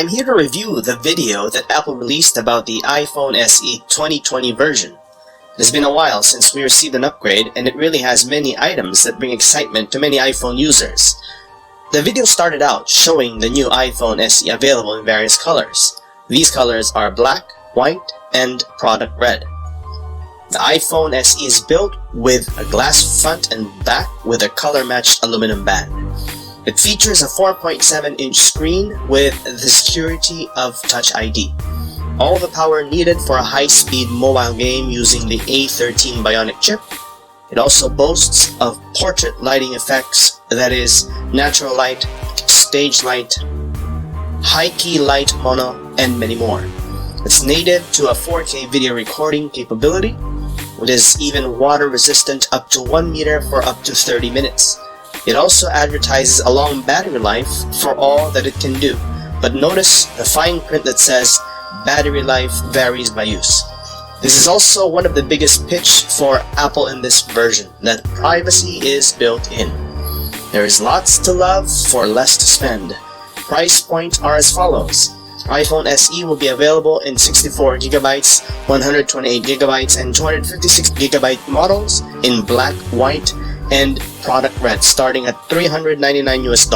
I'm here to review the video that Apple released about the iPhone SE 2020 version. It has been a while since we received an upgrade, and it really has many items that bring excitement to many iPhone users. The video started out showing the new iPhone SE available in various colors. These colors are black, white, and product red. The iPhone SE is built with a glass front and back with a color-matched aluminum band. It features a 4.7-inch screen with the security of Touch ID. All the power needed for a high-speed mobile game using the A13 Bionic chip. It also boasts of portrait lighting effects, that is, natural light, stage light, high-key light mono, and many more. It's native to a 4K video recording capability. It is even water-resistant up to 1 meter for up to 30 minutes. It also advertises a long battery life for all that it can do, but notice the fine print that says battery life varies by use. This is also one of the biggest pitch for Apple in this version, that privacy is built in. There is lots to love for less to spend. Price points are as follows. iPhone SE will be available in 64GB, 128GB, and 256GB models in black, white, and product red, starting at $399 US.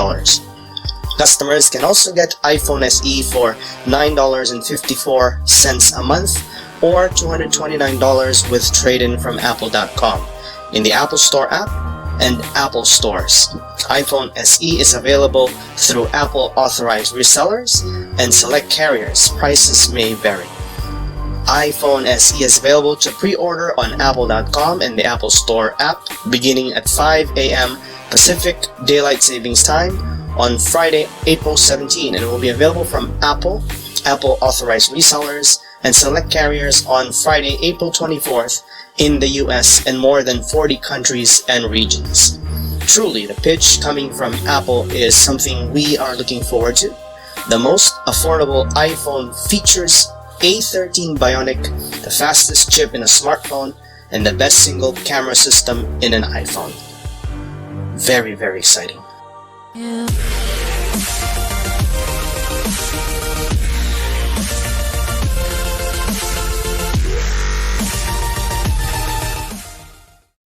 Customers can also get iPhone SE for $9.54 a month or $229 with trade-in from Apple.com in the Apple Store app and Apple stores. iPhone SE is available through Apple authorized resellers and select carriers. Prices may vary. iPhone SE is available to pre-order on Apple.com and the Apple Store app beginning at 5 a.m. Pacific Daylight Savings Time on Friday, April 17, and it will be available from Apple authorized resellers, and select carriers on Friday, April 24th in the US and more than 40 countries and regions. Truly, the pitch coming from Apple is something we are looking forward to. The most affordable iPhone features A13 Bionic, the fastest chip in a smartphone, and the best single camera system in an iPhone. Very, very exciting. Yeah.